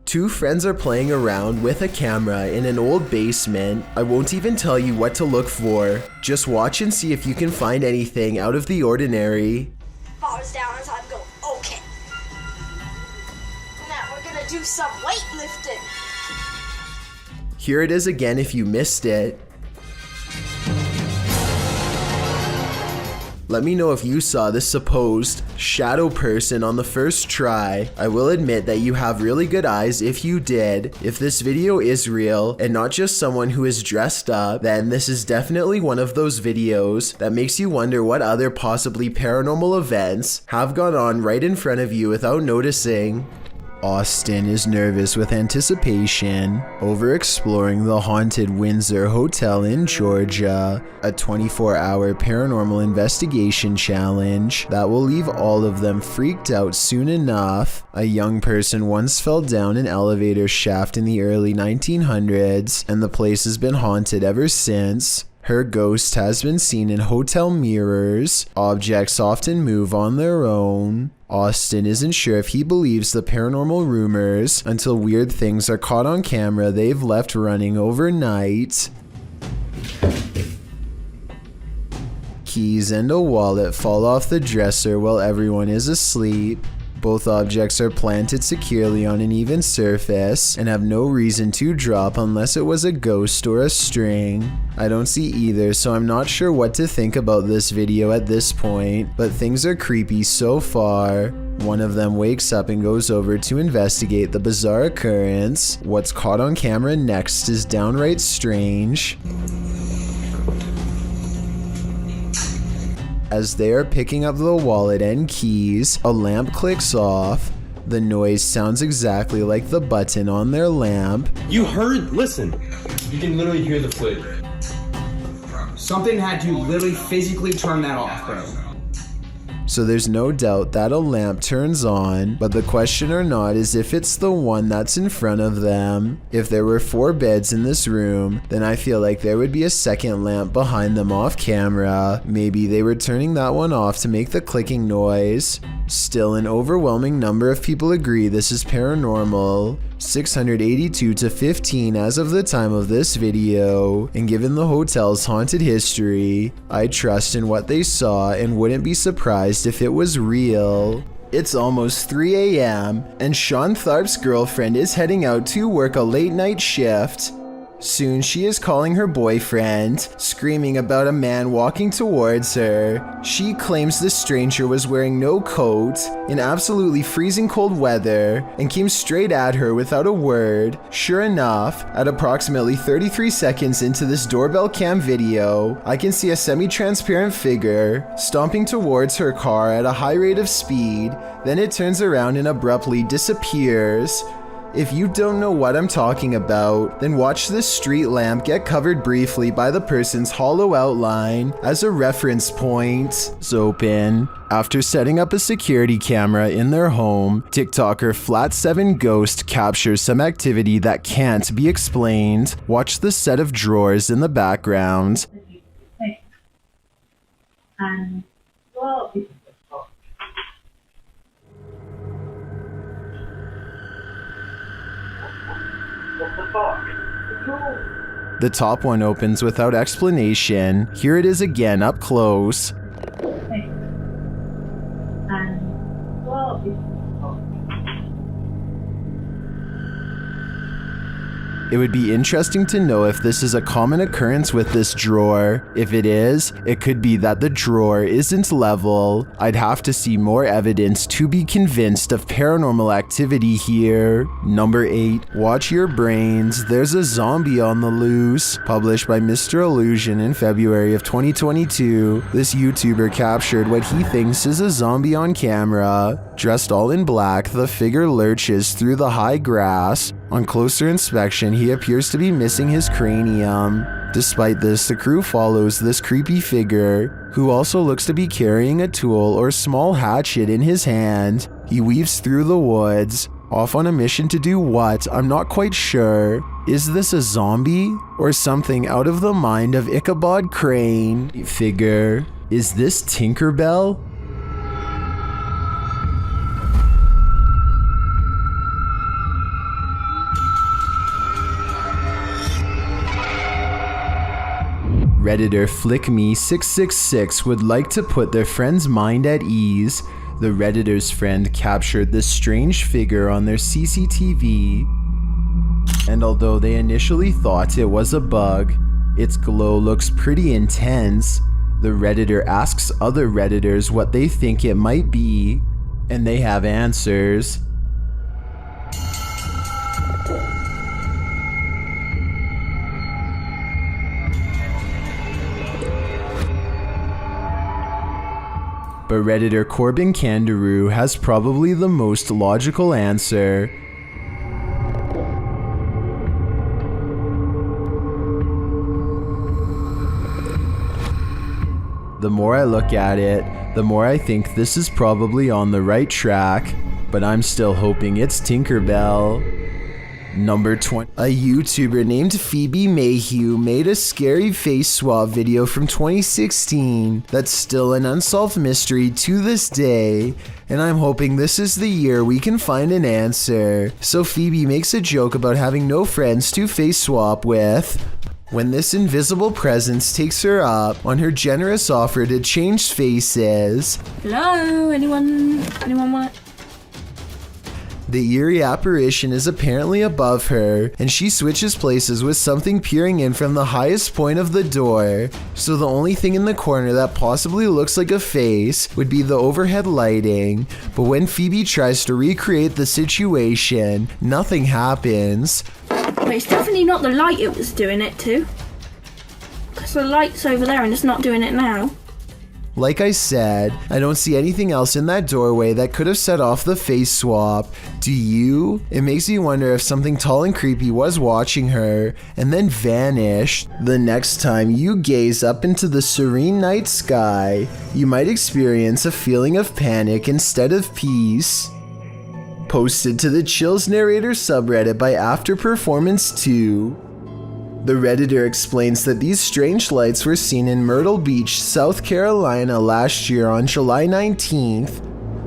Two friends are playing around with a camera in an old basement. I won't even tell you what to look for. Just watch and see if you can find anything out of the ordinary. Bars down as I'm going. Okay. Now we're gonna do some weightlifting. Here it is again if you missed it. Let me know if you saw this supposed shadow person on the first try. I will admit that you have really good eyes if you did. If this video is real and not just someone who is dressed up, then this is definitely one of those videos that makes you wonder what other possibly paranormal events have gone on right in front of you without noticing. Austin is nervous with anticipation over exploring the haunted Windsor Hotel in Georgia, a 24-hour paranormal investigation challenge that will leave all of them freaked out soon enough. A young person once fell down an elevator shaft in the early 1900s, and the place has been haunted ever since. Her ghost has been seen in hotel mirrors. Objects often move on their own. Austin isn't sure if he believes the paranormal rumors until weird things are caught on camera they've left running overnight. Keys and a wallet fall off the dresser while everyone is asleep. Both objects are planted securely on an even surface and have no reason to drop unless it was a ghost or a string. I don't see either, so I'm not sure what to think about this video at this point, but things are creepy so far. One of them wakes up and goes over to investigate the bizarre occurrence. What's caught on camera next is downright strange. As they are picking up the wallet and keys, a lamp clicks off. The noise sounds exactly like the button on their lamp. You heard? Listen. You can literally hear the flick. Something had to literally physically turn that off, bro. So there's no doubt that a lamp turns on, but the question or not is if it's the one that's in front of them. If there were 4 beds in this room, then I feel like there would be a second lamp behind them off camera. Maybe they were turning that one off to make the clicking noise. Still, an overwhelming number of people agree this is paranormal. 682 to 15 as of the time of this video, and given the hotel's haunted history, I trust in what they saw and wouldn't be surprised if it was real. It's almost 3 a.m. and Sean Tharp's girlfriend is heading out to work a late night shift. Soon she is calling her boyfriend, screaming about a man walking towards her. She claims the stranger was wearing no coat in absolutely freezing cold weather and came straight at her without a word. Sure enough, at approximately 33 seconds into this doorbell cam video, I can see a semi-transparent figure stomping towards her car at a high rate of speed. Then it turns around and abruptly disappears. If you don't know what I'm talking about, then watch this street lamp get covered briefly by the person's hollow outline as a reference point. Zopen. After setting up a security camera in their home, TikToker Flat7 Ghost captures some activity that can't be explained. Watch the set of drawers in the background. And well, the top one opens without explanation. Here it is again up close. and well, It would be interesting to know if this is a common occurrence with this drawer. If it is, it could be that the drawer isn't level. I'd have to see more evidence to be convinced of paranormal activity here. Number 8, watch your brains. There's a zombie on the loose. Published by Mr. Illusion in February of 2022, this YouTuber captured what he thinks is a zombie on camera. Dressed all in black, the figure lurches through the high grass. On closer inspection, he appears to be missing his cranium. Despite this, the crew follows this creepy figure, who also looks to be carrying a tool or small hatchet in his hand. He weaves through the woods, off on a mission to do what? I'm not quite sure. Is this a zombie? Or something out of the mind of Ichabod Crane? Figure. Is this Tinkerbell? Redditor FlickMe666 would like to put their friend's mind at ease. The Redditor's friend captured this strange figure on their CCTV, and although they initially thought it was a bug, its glow looks pretty intense. The Redditor asks other Redditors what they think it might be, and they have answers. But Redditor Corbin Kangaroo has probably the most logical answer. The more I look at it, the more I think this is probably on the right track, but I'm still hoping it's Tinkerbell. Number 20. A YouTuber named Phoebe Mayhew made a scary face swap video from 2016 that's still an unsolved mystery to this day, and I'm hoping this is the year we can find an answer. So Phoebe makes a joke about having no friends to face swap with, when this invisible presence takes her up on her generous offer to change faces. Hello, anyone want? The eerie apparition is apparently above her, and she switches places with something peering in from the highest point of the door. So the only thing in the corner that possibly looks like a face would be the overhead lighting. But when Phoebe tries to recreate the situation, nothing happens. Wait, it's definitely not the light it was doing it to. Because the light's over there and it's not doing it now. Like I said, I don't see anything else in that doorway that could have set off the face swap. Do you? It makes me wonder if something tall and creepy was watching her and then vanished. The next time you gaze up into the serene night sky, you might experience a feeling of panic instead of peace. Posted to the Chills Narrator subreddit by After Performance 2. The Redditor explains that these strange lights were seen in Myrtle Beach, South Carolina last year on July 19th.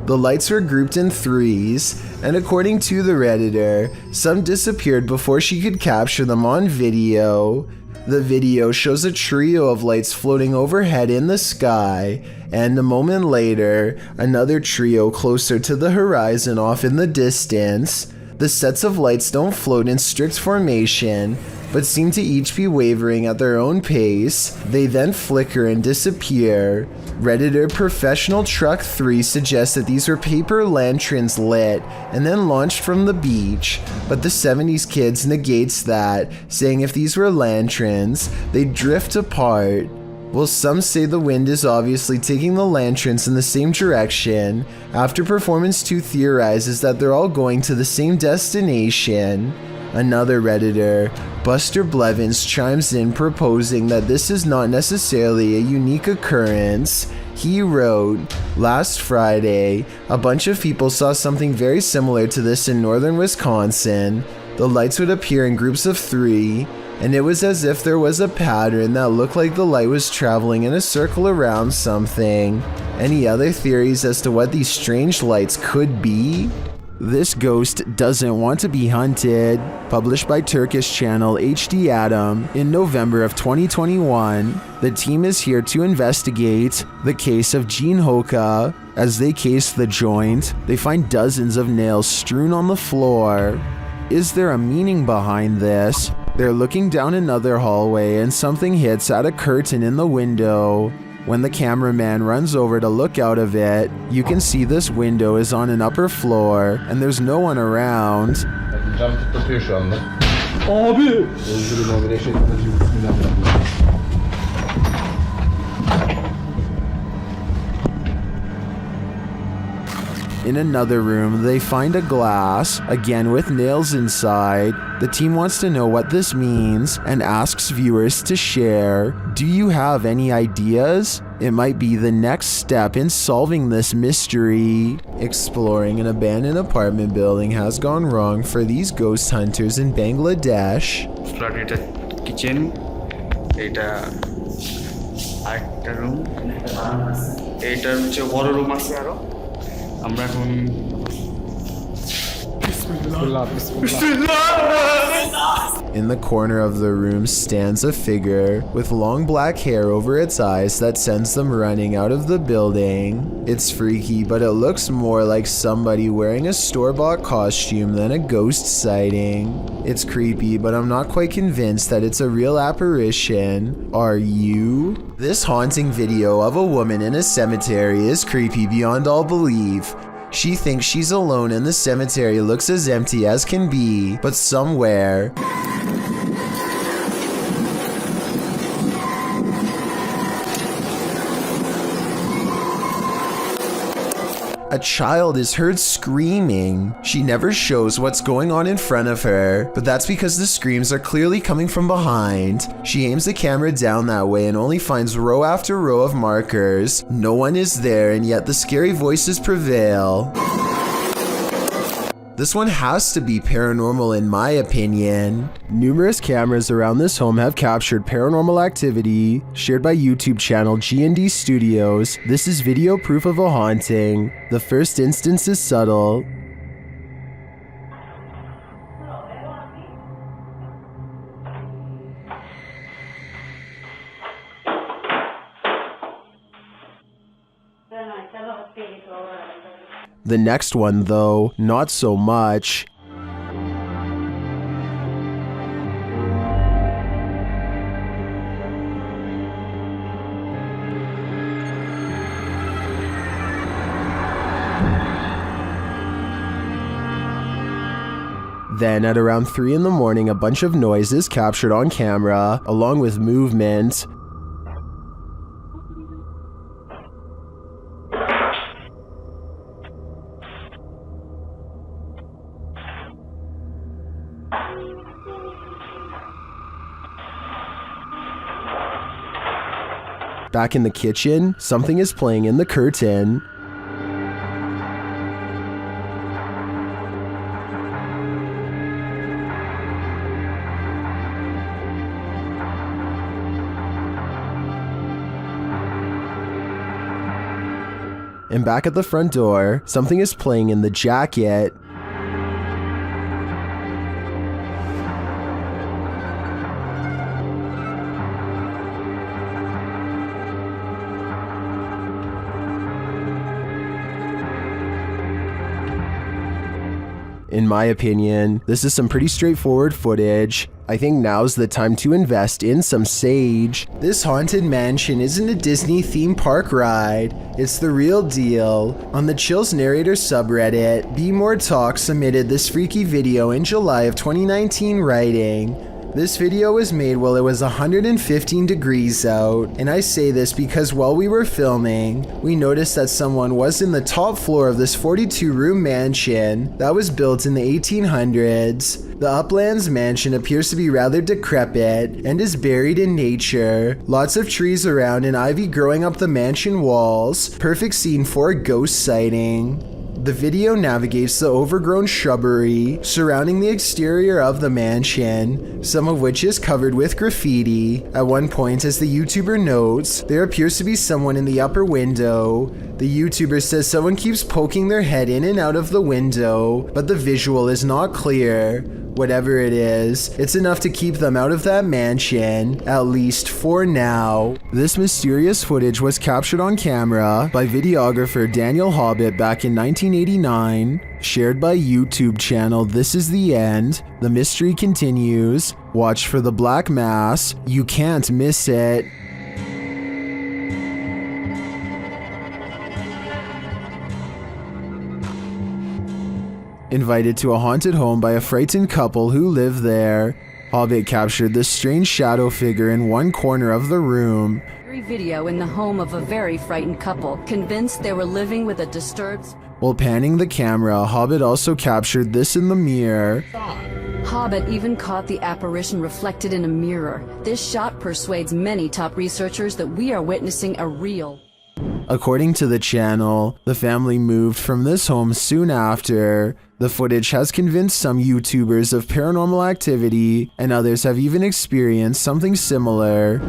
The lights were grouped in threes, and according to the Redditor, some disappeared before she could capture them on video. The video shows a trio of lights floating overhead in the sky, and a moment later, another trio closer to the horizon off in the distance. The sets of lights don't float in strict formation, but seem to each be wavering at their own pace. They then flicker and disappear. Redditor Professional Truck 3 suggests that these were paper lanterns lit and then launched from the beach, but the 70s Kids negates that, saying if these were lanterns, they'd drift apart. Well, some say the wind is obviously taking the lanterns in the same direction. After Performance 2 theorizes that they're all going to the same destination. Another Redditor, Buster Blevins, chimes in proposing that this is not necessarily a unique occurrence. He wrote, "Last Friday, a bunch of people saw something very similar to this in northern Wisconsin. The lights would appear in groups of 3, and it was as if there was a pattern that looked like the light was traveling in a circle around something. Any other theories as to what these strange lights could be?" This Ghost Doesn't Want to Be Hunted, published by Turkish channel HD Adam in November of 2021. The team is here to investigate the case of Jean Hoka. As they case the joint, they find dozens of nails strewn on the floor. Is there a meaning behind this? They're looking down another hallway and something hits at a curtain in the window. When the cameraman runs over to look out of it, you can see this window is on an upper floor and there's no one around. Cam tıklatıyor şu anda. Abi! In another room, they find a glass, again with nails inside. The team wants to know what this means and asks viewers to share. Do you have any ideas? It might be the next step in solving this mystery. Exploring an abandoned apartment building has gone wrong for these ghost hunters in Bangladesh. এটা kitchen, এটা আরেকটা room, এইটার হচ্ছে বড় room আছে আরো। আমরা এখন In the corner of the room stands a figure with long black hair over its eyes that sends them running out of the building. It's freaky, but it looks more like somebody wearing a store-bought costume than a ghost sighting. It's creepy, but I'm not quite convinced that it's a real apparition. Are you? This haunting video of a woman in a cemetery is creepy beyond all belief. She thinks she's alone and the cemetery looks as empty as can be, but somewhere a child is heard screaming. She never shows what's going on in front of her, but that's because the screams are clearly coming from behind. She aims the camera down that way and only finds row after row of markers. No one is there, and yet the scary voices prevail. This one has to be paranormal in my opinion. Numerous cameras around this home have captured paranormal activity, shared by YouTube channel G&D Studios. This is video proof of a haunting. The first instance is subtle. The next one, though, not so much. Then at around 3 in the morning, a bunch of noise is captured on camera, along with movement. Back in the kitchen, something is playing in the curtain. And back at the front door, something is playing in the jacket. In my opinion, this is some pretty straightforward footage. I think now's the time to invest in some sage. This haunted mansion isn't a Disney theme park ride. It's the real deal. On the Chills Narrator subreddit, Be More Talk submitted this freaky video in July of 2019 writing, "This video was made while it was 115 degrees out, and I say this because while we were filming, we noticed that someone was in the top floor of this 42-room mansion that was built in the 1800s. The Uplands Mansion appears to be rather decrepit and is buried in nature. Lots of trees around and ivy growing up the mansion walls. Perfect scene for a ghost sighting." The video navigates the overgrown shrubbery surrounding the exterior of the mansion, some of which is covered with graffiti. At one point, as the YouTuber notes, there appears to be someone in the upper window. The YouTuber says someone keeps poking their head in and out of the window, but the visual is not clear. Whatever it is, it's enough to keep them out of that mansion, at least for now. This mysterious footage was captured on camera by videographer Daniel Hobbit back in 1989, shared by YouTube channel This Is The End. The mystery continues. Watch for the black mass. You can't miss it. Invited to a haunted home by a frightened couple who live there. Hobbit captured this strange shadow figure in one corner of the room. Video in the home of a very frightened couple, convinced they were living with a disturbed... While panning the camera, Hobbit also captured this in the mirror. Hobbit even caught the apparition reflected in a mirror. This shot persuades many top researchers that we are witnessing a real... According to the channel, the family moved from this home soon after. The footage has convinced some YouTubers of paranormal activity, and others have even experienced something similar.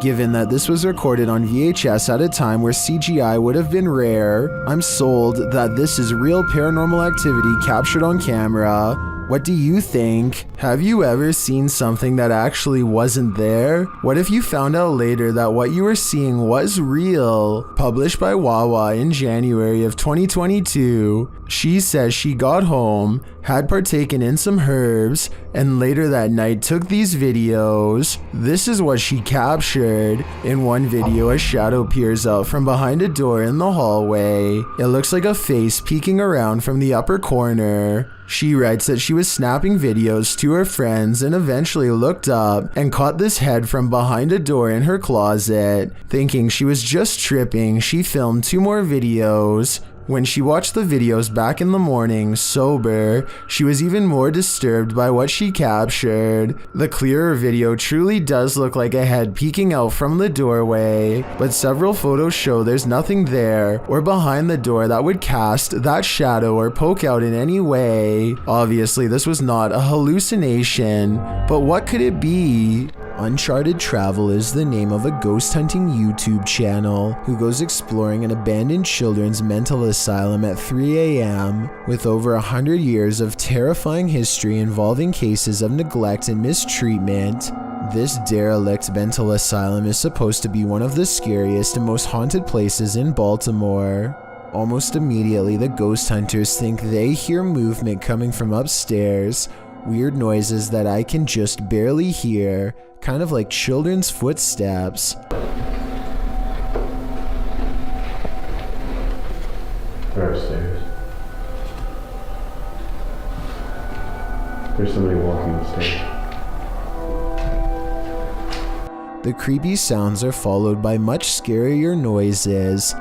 Given that this was recorded on VHS at a time where CGI would have been rare, I'm sold that this is real paranormal activity captured on camera. What do you think? Have you ever seen something that actually wasn't there? What if you found out later that what you were seeing was real? Published by Wawa in January of 2022, she says she got home, had partaken in some herbs, and later that night took these videos. This is what she captured. In one video, a shadow peers out from behind a door in the hallway. It looks like a face peeking around from the upper corner. She writes that she was snapping videos to her friends and eventually looked up and caught this head from behind a door in her closet. Thinking she was just tripping, she filmed 2 more videos. When she watched the videos back in the morning, sober, she was even more disturbed by what she captured. The clearer video truly does look like a head peeking out from the doorway, but several photos show there's nothing there or behind the door that would cast that shadow or poke out in any way. Obviously, this was not a hallucination, but what could it be? Uncharted Travel is the name of a ghost hunting YouTube channel who goes exploring an abandoned children's mental asylum at 3 a.m. with over 100 years of terrifying history involving cases of neglect and mistreatment. This derelict mental asylum is supposed to be one of the scariest and most haunted places in Baltimore. Almost immediately, the ghost hunters think they hear movement coming from upstairs, weird noises that I can just barely hear, kind of like children's footsteps. They're upstairs. There's somebody walking upstairs. The creepy sounds are followed by much scarier noises.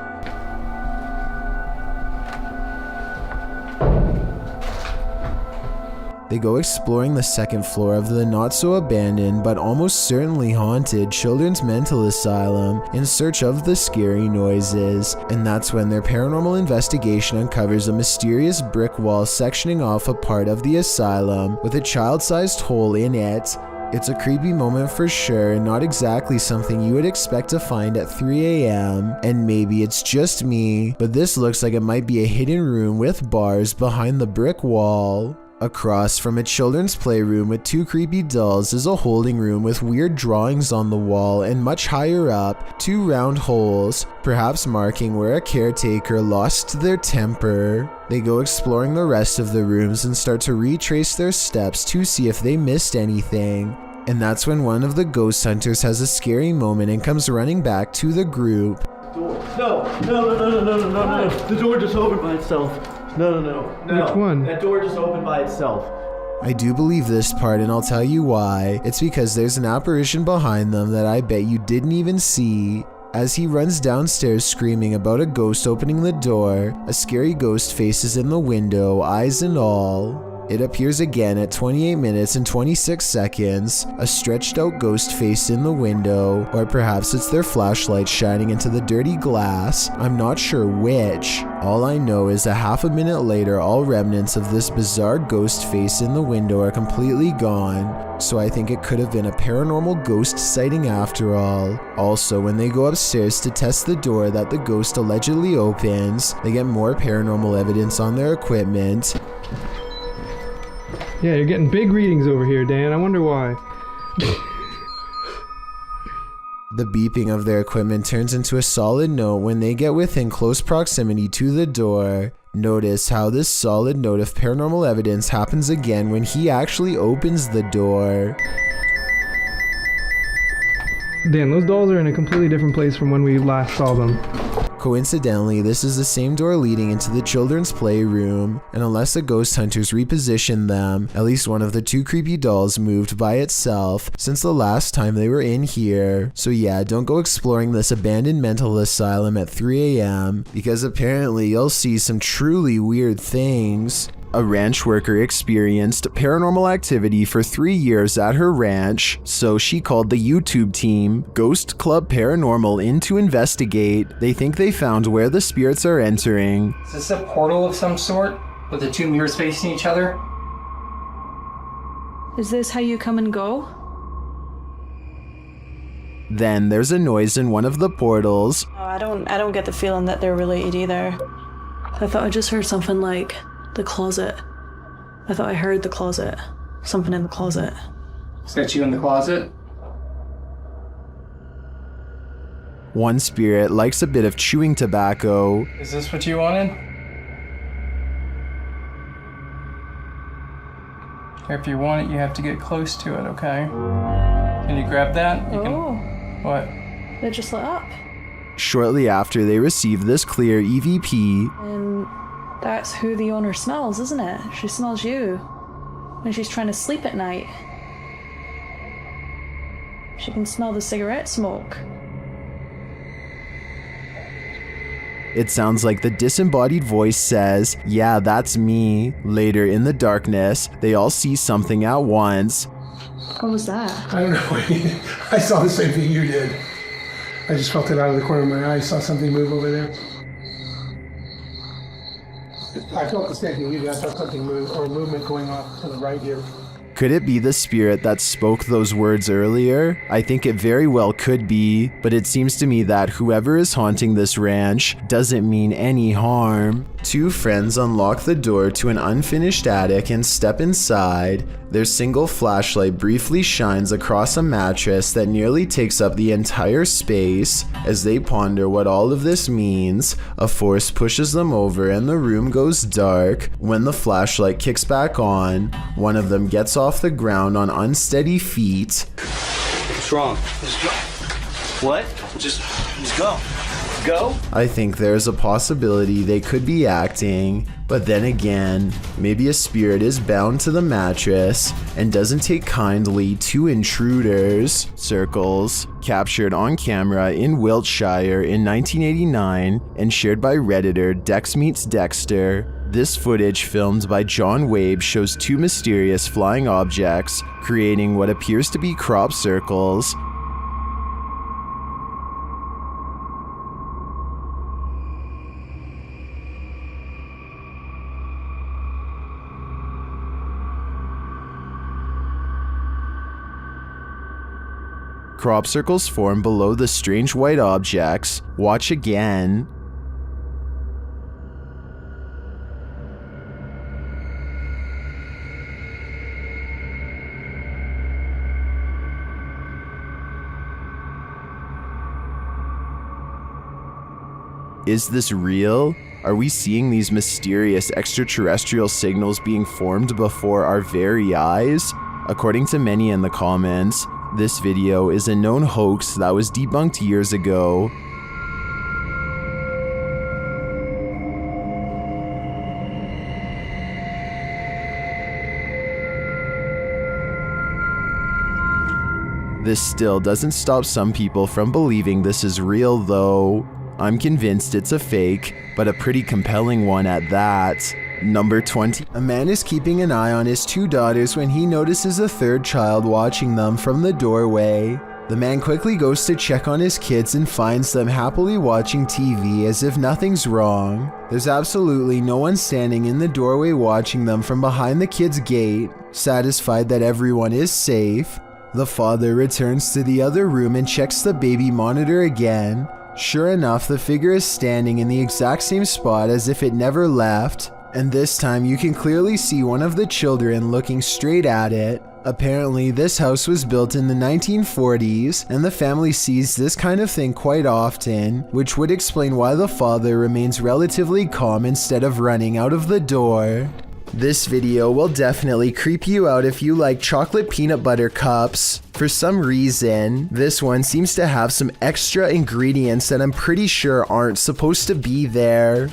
They go exploring the second floor of the not-so-abandoned but almost certainly haunted children's mental asylum in search of the scary noises, and that's when their paranormal investigation uncovers a mysterious brick wall sectioning off a part of the asylum with a child-sized hole in it. It's a creepy moment for sure, and not exactly something you would expect to find at 3 a.m. And maybe it's just me, but this looks like it might be a hidden room with bars behind the brick wall. Across from a children's playroom with 2 creepy dolls is a holding room with weird drawings on the wall, and much higher up, 2 round holes, perhaps marking where a caretaker lost their temper. They go exploring the rest of the rooms and start to retrace their steps to see if they missed anything. And that's when one of the ghost hunters has a scary moment and comes running back to the group. No. The door just opened by itself. No. Which one? That door just opened by itself. I do believe this part, and I'll tell you why. It's because there's an apparition behind them that I bet you didn't even see. As he runs downstairs screaming about a ghost opening the door, a scary ghost face is in the window, eyes and all. It appears again at 28 minutes and 26 seconds, a stretched out ghost face in the window, or perhaps it's their flashlight shining into the dirty glass. I'm not sure which. All I know is a half a minute later, all remnants of this bizarre ghost face in the window are completely gone. So I think it could have been a paranormal ghost sighting after all. Also, when they go upstairs to test the door that the ghost allegedly opens, they get more paranormal evidence on their equipment. Yeah, you're getting big readings over here, Dan. I wonder why. The beeping of their equipment turns into a solid note when they get within close proximity to the door. Notice how this solid note of paranormal evidence happens again when he actually opens the door. Dan, those dolls are in a completely different place from when we last saw them. Coincidentally, this is the same door leading into the children's playroom, and unless the ghost hunters repositioned them, at least one of the 2 creepy dolls moved by itself since the last time they were in here. So yeah, don't go exploring this abandoned mental asylum at 3 a.m. because apparently you'll see some truly weird things. A ranch worker experienced paranormal activity for 3 years at her ranch, so she called the YouTube team Ghost Club Paranormal in to investigate. They think they found where the spirits are entering. Is this a portal of some sort with the 2 mirrors facing each other? Is this how you come and go? Then there's a noise in one of the portals. Oh, I don't get the feeling that they're related either. I thought I just heard something like the closet. I thought I heard the closet. Something in the closet. Is that you in the closet? One spirit likes a bit of chewing tobacco. Is this what you wanted? If you want it, you have to get close to it, okay? Can you grab that? You can... What? They just lit up. Shortly after they receive this clear EVP, And that's who the owner smells, isn't it? She smells you when she's trying to sleep at night. She can smell the cigarette smoke. it sounds like the disembodied voice says, "Yeah, that's me." Later in the darkness, they all see something at once. What was that? I don't know. I saw the same thing you did. I just felt it out of the corner of my eye. I saw something move over there. I felt the same thing you did. I felt something move, or movement going off to the right here. Could it be the spirit that spoke those words earlier? I think it very well could be, but it seems to me that whoever is haunting this ranch doesn't mean any harm. Two friends unlock the door to an unfinished attic and step inside. Their single flashlight briefly shines across a mattress that nearly takes up the entire space. As they ponder what all of this means, a force pushes them over and the room goes dark. When the flashlight kicks back on, one of them gets off the ground on unsteady feet. What's wrong? Just go. What? Just go. Go? I think there's a possibility they could be acting, but then again, maybe a spirit is bound to the mattress and doesn't take kindly to intruders. Circles, captured on camera in Wiltshire in 1989 and shared by Redditor Dex Meets Dexter. This footage filmed by John Wabe shows two mysterious flying objects creating what appears to be crop circles. Crop circles form below the strange white objects. Watch again. Is this real? Are we seeing these mysterious extraterrestrial signals being formed before our very eyes? According to many in the comments, this video is a known hoax that was debunked years ago. This still doesn't stop some people from believing this is real though. I'm convinced it's a fake, but a pretty compelling one at that. Number 20. A man is keeping an eye on his two daughters when he notices a third child watching them from the doorway. The man quickly goes to check on his kids and finds them happily watching TV as if nothing's wrong. There's absolutely no one standing in the doorway watching them from behind the kids' gate, satisfied that everyone is safe. The father returns to the other room and checks the baby monitor again. Sure enough, the figure is standing in the exact same spot as if it never left. And this time you can clearly see one of the children looking straight at it. Apparently this house was built in the 1940s and the family sees this kind of thing quite often, which would explain why the father remains relatively calm instead of running out of the door. This video will definitely creep you out if you like chocolate peanut butter cups. For some reason, this one seems to have some extra ingredients that I'm pretty sure aren't supposed to be there.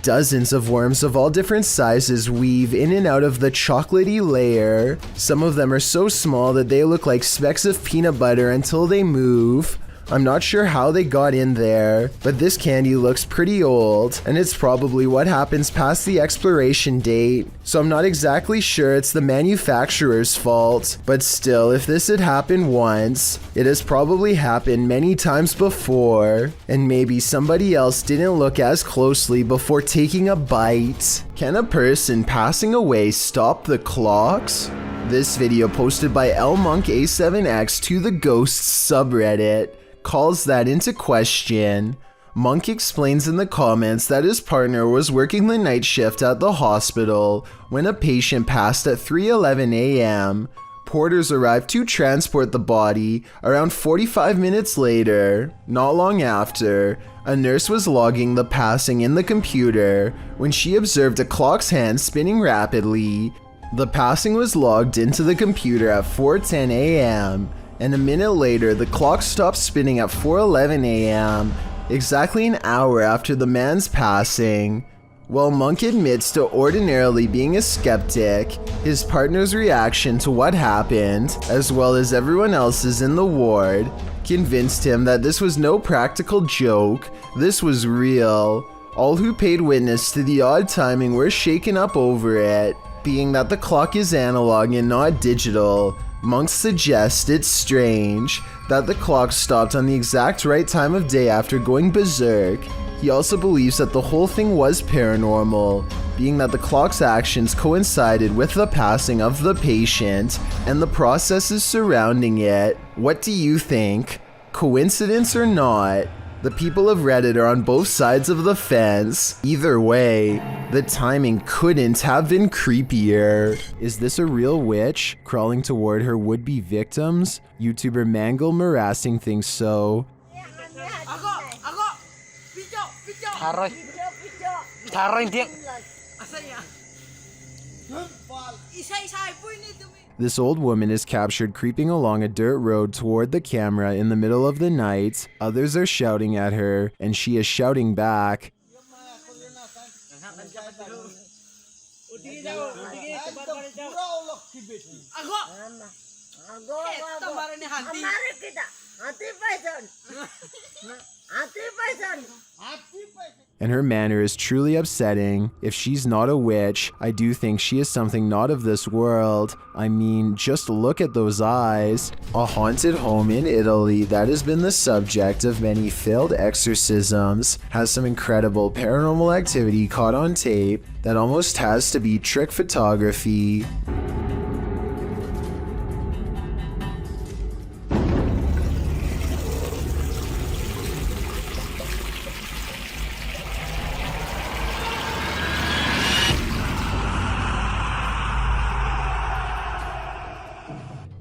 Dozens of worms of all different sizes weave in and out of the chocolatey layer. Some of them are so small that they look like specks of peanut butter until they move. I'm not sure how they got in there, but this candy looks pretty old, and it's probably what happens past the expiration date, so I'm not exactly sure it's the manufacturer's fault. But still, if this had happened once, it has probably happened many times before, and maybe somebody else didn't look as closely before taking a bite. Can a person passing away stop the clocks? This video posted by LMonkA7X to the Ghosts subreddit calls that into question. Monk explains in the comments that his partner was working the night shift at the hospital when a patient passed at 3:11 a.m. Porters arrived to transport the body around 45 minutes later. Not long after, a nurse was logging the passing in the computer when she observed a clock's hand spinning rapidly. The passing was logged into the computer at 4:10 a.m. and a minute later the clock stopped spinning at 4:11 a.m. exactly an hour after the man's passing. While Monk admits to ordinarily being a skeptic, his partner's reaction to what happened, as well as everyone else's in the ward, convinced him that this was no practical joke, this was real. All who paid witness to the odd timing were shaken up over it. Being that the clock is analog and not digital, Monk suggests it's strange that the clock stopped on the exact right time of day after going berserk. He also believes that the whole thing was paranormal, being that the clock's actions coincided with the passing of the patient and the processes surrounding it. What do you think? Coincidence or not? The people of Reddit are on both sides of the fence. Either way, the timing couldn't have been creepier. Is this a real witch crawling toward her would-be victims? YouTuber Mangle Marassing thinks so. This old woman is captured creeping along a dirt road toward the camera in the middle of the night. Others are shouting at her, and she is shouting back. And her manner is truly upsetting. If she's not a witch, I do think she is something not of this world. I mean, just look at those eyes. A haunted home in Italy that has been the subject of many failed exorcisms has some incredible paranormal activity caught on tape that almost has to be trick photography.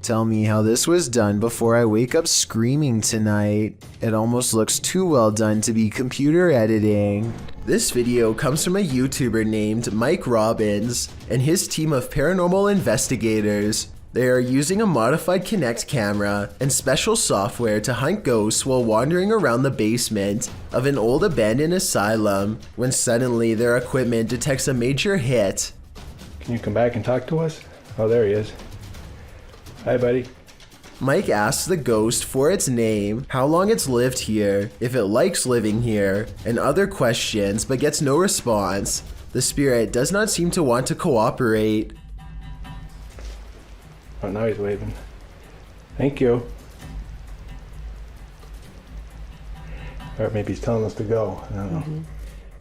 Tell me how this was done before I wake up screaming tonight. It almost looks too well done to be computer editing. This video comes from a YouTuber named Mike Robbins and his team of paranormal investigators. They are using a modified Kinect camera and special software to hunt ghosts while wandering around the basement of an old abandoned asylum when suddenly their equipment detects a major hit. Can you come back and talk to us? Oh, there he is. Hi, buddy. Mike asks the ghost for its name, how long it's lived here, if it likes living here, and other questions, but gets no response. The spirit does not seem to want to cooperate. Oh, now he's waving. Thank you. Or maybe he's telling us to go. I don't know.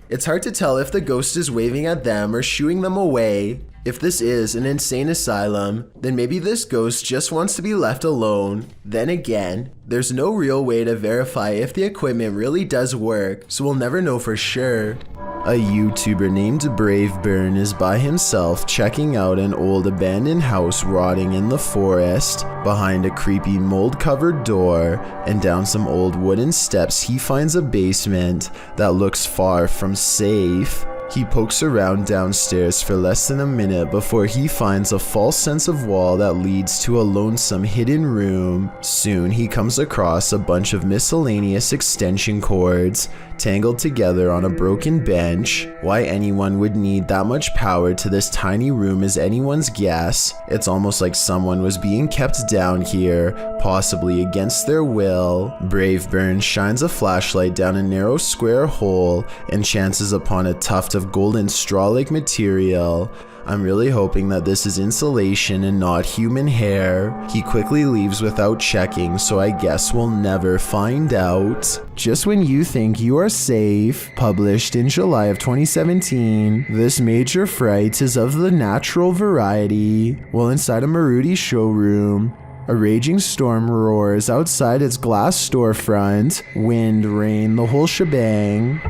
It's hard to tell if the ghost is waving at them or shooing them away. If this is an insane asylum, then maybe this ghost just wants to be left alone. Then again, there's no real way to verify if the equipment really does work, so we'll never know for sure. A YouTuber named Braveburn is by himself checking out an old abandoned house rotting in the forest. Behind a creepy mold-covered door and down some old wooden steps, he finds a basement that looks far from safe. He pokes around downstairs for less than a minute before he finds a false sense of wall that leads to a lonesome hidden room. Soon he comes across a bunch of miscellaneous extension cords tangled together on a broken bench. Why anyone would need that much power to this tiny room is anyone's guess. It's almost like someone was being kept down here, possibly against their will. Braveburn shines a flashlight down a narrow square hole and chances upon a tuft of golden straw-like material. I'm really hoping that this is insulation and not human hair. He quickly leaves without checking, so I guess we'll never find out. Just when you think you are safe, published in July of 2017, this major fright is of the natural variety. While inside a Maruti showroom, a raging storm roars outside its glass storefront. Wind, rain, the whole shebang.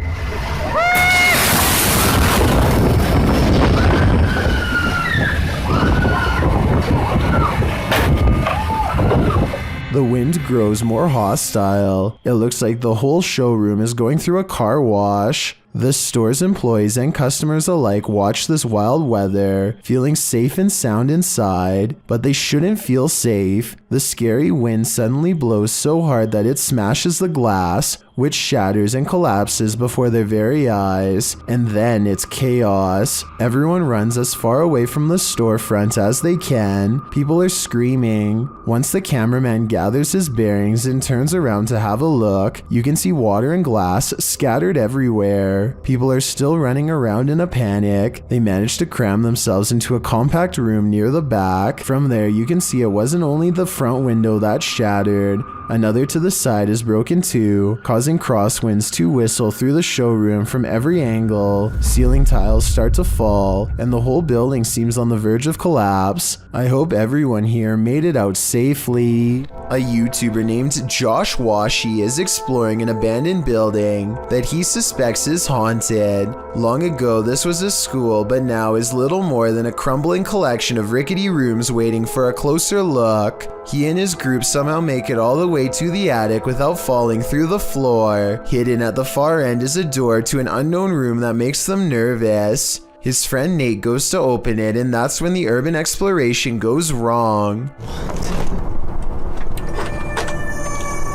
The wind grows more hostile. It looks like the whole showroom is going through a car wash. The store's employees and customers alike watch this wild weather, feeling safe and sound inside, but they shouldn't feel safe. The scary wind suddenly blows so hard that it smashes the glass, which shatters and collapses before their very eyes, and then it's chaos. Everyone runs as far away from the storefront as they can. People are screaming. Once the cameraman gathers his bearings and turns around to have a look, you can see water and glass scattered everywhere. People are still running around in a panic. They manage to cram themselves into a compact room near the back. From there, you can see it wasn't only the front window that shattered. Another to the side is broken too, causing crosswinds to whistle through the showroom from every angle. Ceiling tiles start to fall, and the whole building seems on the verge of collapse. I hope everyone here made it out safely. A YouTuber named Josh Washi is exploring an abandoned building that he suspects is haunted. Long ago, this was a school, but now is little more than a crumbling collection of rickety rooms waiting for a closer look. He and his group somehow make it all the way to the attic without falling through the floor. Hidden at the far end is a door to an unknown room that makes them nervous. His friend Nate goes to open it, and that's when the urban exploration goes wrong.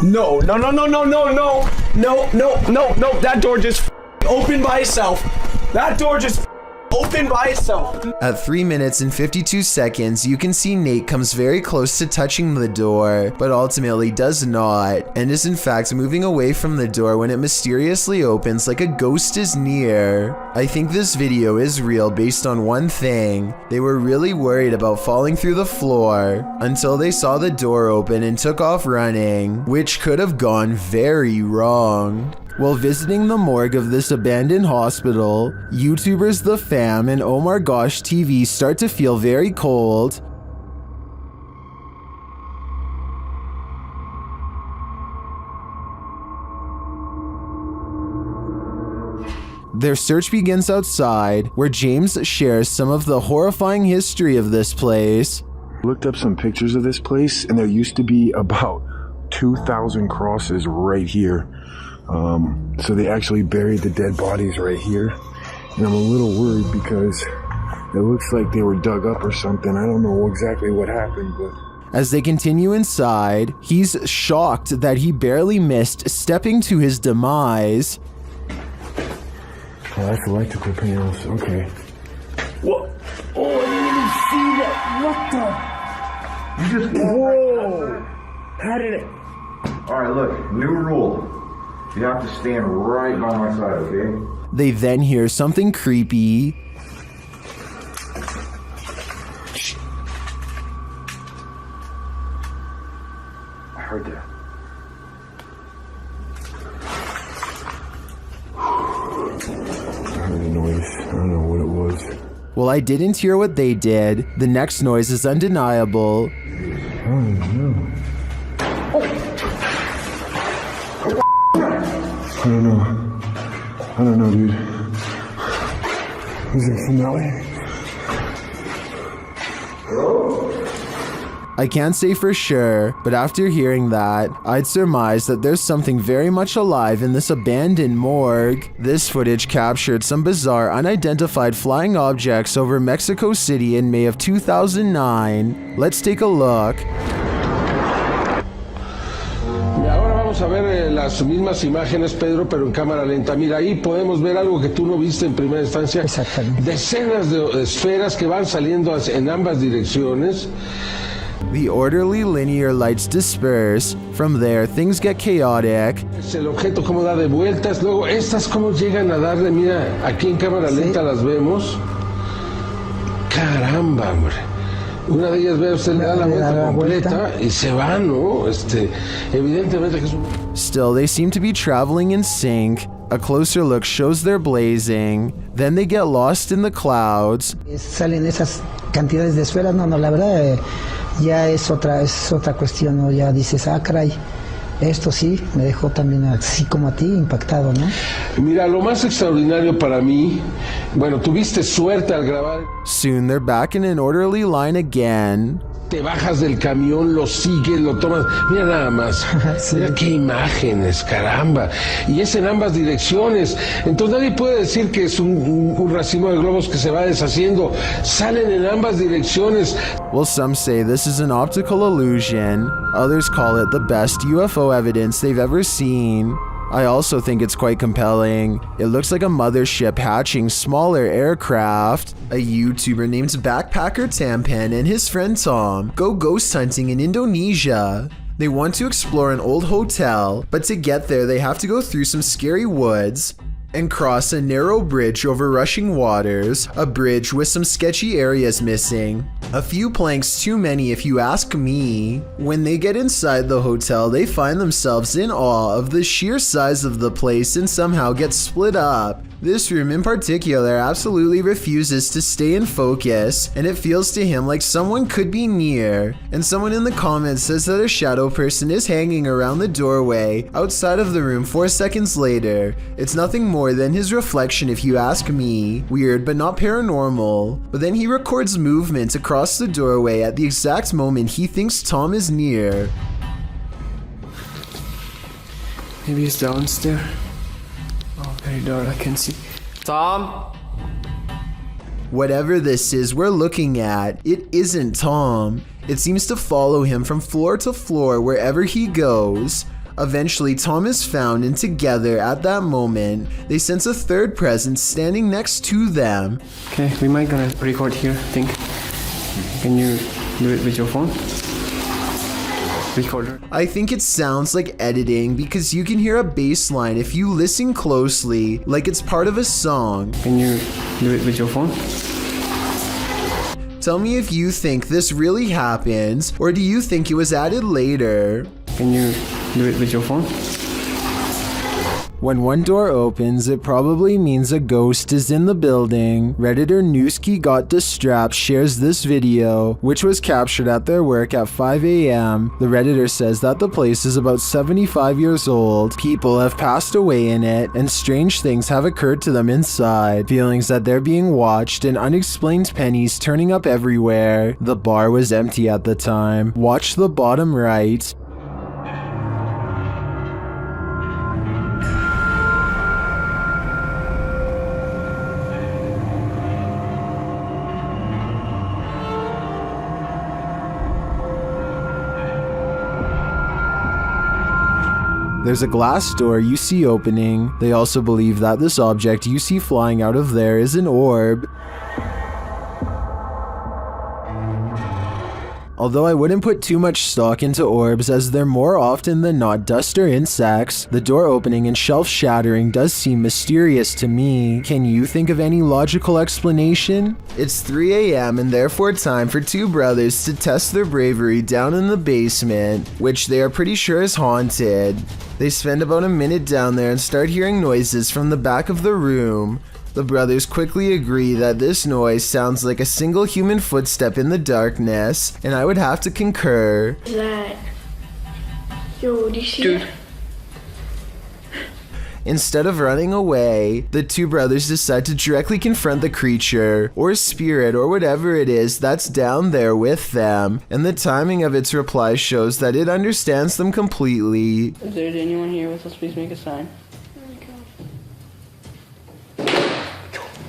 No, that door just opened by itself. That door just opened by itself. At 3 minutes and 52 seconds, you can see Nate comes very close to touching the door, but ultimately does not, and is in fact moving away from the door when it mysteriously opens like a ghost is near. I think this video is real based on one thing. They were really worried about falling through the floor until they saw the door open and took off running, which could have gone very wrong. While visiting the morgue of this abandoned hospital, YouTubers The Fam and Oh My Gosh TV start to feel very cold. Their search begins outside, where James shares some of the horrifying history of this place. Looked up some pictures of this place, and there used to be about 2,000 crosses right here. So they actually buried the dead bodies right here. And I'm a little worried because it looks like they were dug up or something. I don't know exactly what happened, but... As they continue inside, he's shocked that he barely missed stepping to his demise. Oh, that's electrical panels. Okay. What? Oh, I didn't even see that. What the? You just... Whoa! How did it... Alright, look. New rule. You have to stand right by my side, okay? They then hear something creepy. I heard that. I heard a noise. I don't know what it was. Well, I didn't hear what they did. The next noise is undeniable. I don't know. I don't know, dude. Is it from that way? I can't say for sure, but after hearing that, I'd surmise that there's something very much alive in this abandoned morgue. This footage captured some bizarre unidentified flying objects over Mexico City in May of 2009. Let's take a look. Vamos a ver las mismas imágenes, Pedro, pero en cámara lenta. Mira, ahí podemos ver algo que tú no viste en primera instancia. Exactamente. Decenas de esferas que van saliendo en ambas direcciones. The orderly linear lights disperse. From there, things get chaotic. Es el objeto como da de vueltas. Luego, estas cómo llegan a darle. Mira, aquí en cámara lenta las vemos. Caramba, hombre. Una de ellas, vea usted, le da la vuelta completa y se va, ¿no? Evidentemente que es un... Still, they seem to be traveling in sync. A closer look shows they're blazing. Then they get lost in the clouds. Salen esas cantidades de esferas. No, la verdad ya es otra cuestión, ¿no? Ya dices, caray. Esto sí me dejó también así como a ti impactado, ¿no? Mira, lo más extraordinario para mí, bueno, tuviste suerte al grabar. Soon they're back in an orderly line again. Te bajas del camión, lo sigues, lo tomas. Mira nada más. Sí. Mira qué imágenes, caramba. Y es en ambas direcciones. Entonces nadie puede decir que es un racimo de globos que se va deshaciendo. Salen en ambas direcciones. Well, some say this is an optical illusion. Others call it the best UFO evidence they've ever seen. I also think it's quite compelling. It looks like a mothership hatching smaller aircraft. A YouTuber named Backpacker Tampan and his friend Tom go ghost hunting in Indonesia. They want to explore an old hotel, but to get there they have to go through some scary woods and cross a narrow bridge over rushing waters, a bridge with some sketchy areas missing. A few planks too many if you ask me. When they get inside the hotel, they find themselves in awe of the sheer size of the place and somehow get split up. This room in particular absolutely refuses to stay in focus, and it feels to him like someone could be near. And someone in the comments says that a shadow person is hanging around the doorway outside of the room 4 seconds later. It's nothing more than his reflection if you ask me. Weird but not paranormal. But then he records movement across the doorway at the exact moment he thinks Tom is near. Maybe he's downstairs. Oh, very dark, I can see. Tom? Whatever this is we're looking at, it isn't Tom. It seems to follow him from floor to floor wherever he goes. Eventually, Tom is found, and together, at that moment, they sense a third presence standing next to them. Okay, we might gonna record here, I think. Can you do it with your phone? Recorder. I think it sounds like editing because you can hear a bass line if you listen closely, like it's part of a song. Can you do it with your phone? Tell me if you think this really happens, or do you think it was added later? Can you do it with your phone? When one door opens, it probably means a ghost is in the building. Redditor Newski Got Distrapped shares this video, which was captured at their work at 5 a.m. The Redditor says that the place is about 75 years old. People have passed away in it, and strange things have occurred to them inside. Feelings that they're being watched and unexplained pennies turning up everywhere. The bar was empty at the time. Watch the bottom right. There's a glass door you see opening. They also believe that this object you see flying out of there is an orb. Although I wouldn't put too much stock into orbs as they're more often than not dust or insects, the door opening and shelf shattering does seem mysterious to me. Can you think of any logical explanation? It's 3 a.m. and therefore time for two brothers to test their bravery down in the basement, which they are pretty sure is haunted. They spend about a minute down there and start hearing noises from the back of the room. The brothers quickly agree that this noise sounds like a single human footstep in the darkness, and I would have to concur. Like, yo, do you see that? Instead of running away, the two brothers decide to directly confront the creature, or spirit, or whatever it is that's down there with them, and the timing of its reply shows that it understands them completely. If there's anyone here with us, please make a sign.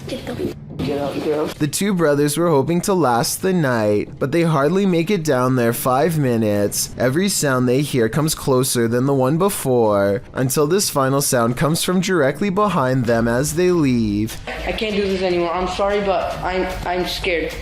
Get out. The two brothers were hoping to last the night, but they hardly make it down there 5 minutes. Every sound they hear comes closer than the one before, until this final sound comes from directly behind them as they leave. I can't do this anymore. I'm sorry, but I'm scared.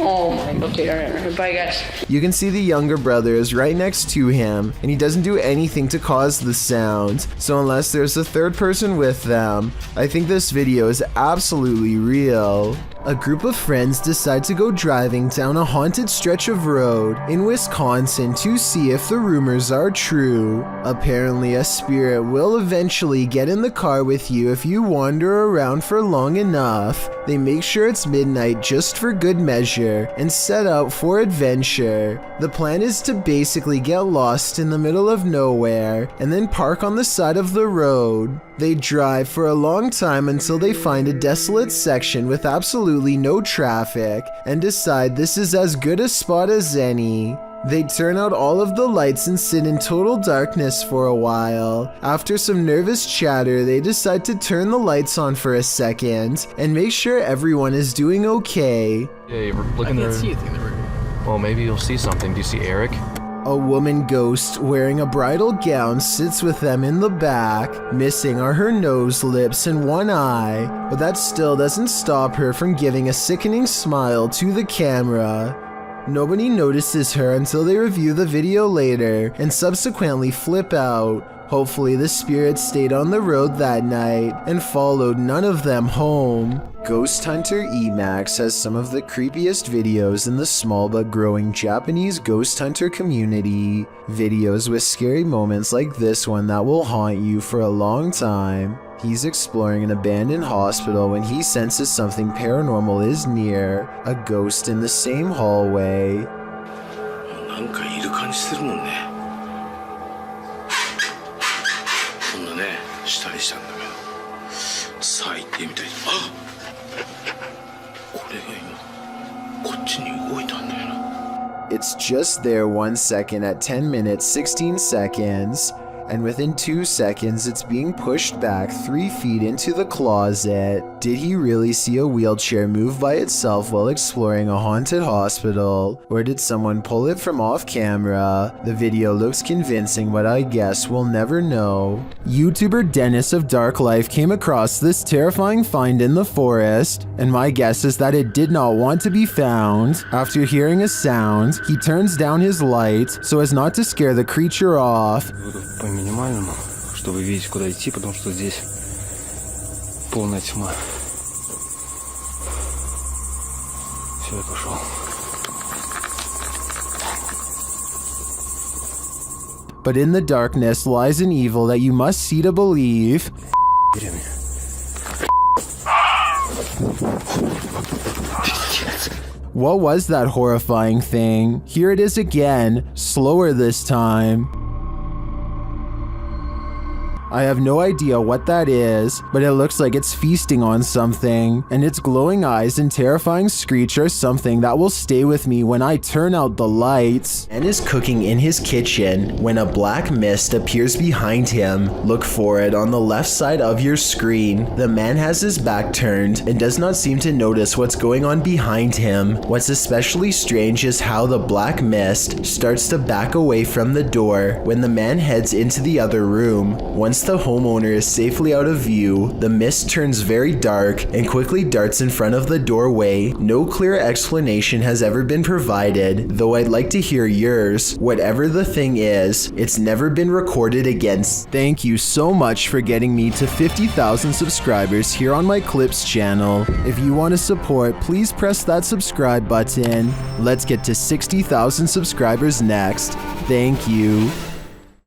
Oh my, okay, alright, bye guys. You can see the younger brother is right next to him, and he doesn't do anything to cause the sound, so unless there's a third person with them, I think this video is absolutely real. A group of friends decide to go driving down a haunted stretch of road in Wisconsin to see if the rumors are true. Apparently, a spirit will eventually get in the car with you if you wander around for long enough. They make sure it's midnight just for good measure and set out for adventure. The plan is to basically get lost in the middle of nowhere and then park on the side of the road. They drive for a long time until they find a desolate section with absolutely no traffic and decide this is as good a spot as any. They turn out all of the lights and sit in total darkness for a while. After some nervous chatter, they decide to turn the lights on for a second and make sure everyone is doing okay. Yeah, we're looking there. I can't see anything in the room. Well, maybe you'll see something. Do you see Eric? A woman ghost wearing a bridal gown sits with them in the back. Missing are her nose, lips, and one eye, but that still doesn't stop her from giving a sickening smile to the camera. Nobody notices her until they review the video later and subsequently flip out. Hopefully the spirit stayed on the road that night and followed none of them home. Ghost Hunter Emax has some of the creepiest videos in the small but growing Japanese ghost hunter community. Videos with scary moments like this one that will haunt you for a long time. He's exploring an abandoned hospital when he senses something paranormal is near, a ghost in the same hallway. なんかいる感じするもんね。こんなね、したりしたんだけど。さあ行ってみたい。あ！これが今こっちに動いたんだよな。 It's just there 1 second at 10 minutes 16 seconds. And within 2 seconds, it's being pushed back 3 feet into the closet. Did he really see a wheelchair move by itself while exploring a haunted hospital? Or did someone pull it from off camera? The video looks convincing, but I guess we'll never know. YouTuber Dennis of Dark Life came across this terrifying find in the forest, and my guess is that it did not want to be found. After hearing a sound, he turns down his light so as not to scare the creature off. По минимальному, чтобы видеть, куда идти, потому что здесь полная тьма. Все, я пошел. But in the darkness lies an evil that you must see to believe. What was that horrifying thing? Here it is again, slower this time. I have no idea what that is, but it looks like it's feasting on something, and its glowing eyes and terrifying screech are something that will stay with me when I turn out the lights. And is cooking in his kitchen when a black mist appears behind him. Look for it on the left side of your screen. The man has his back turned and does not seem to notice what's going on behind him. What's especially strange is how the black mist starts to back away from the door when the man heads into the other room. Once the homeowner is safely out of view, the mist turns very dark and quickly darts in front of the doorway. No clear explanation has ever been provided, though I'd like to hear yours. Whatever the thing is, it's never been recorded again. Thank you so much for getting me to 50,000 subscribers here on my Clips channel. If you want to support, please press that subscribe button. Let's get to 60,000 subscribers next. Thank you.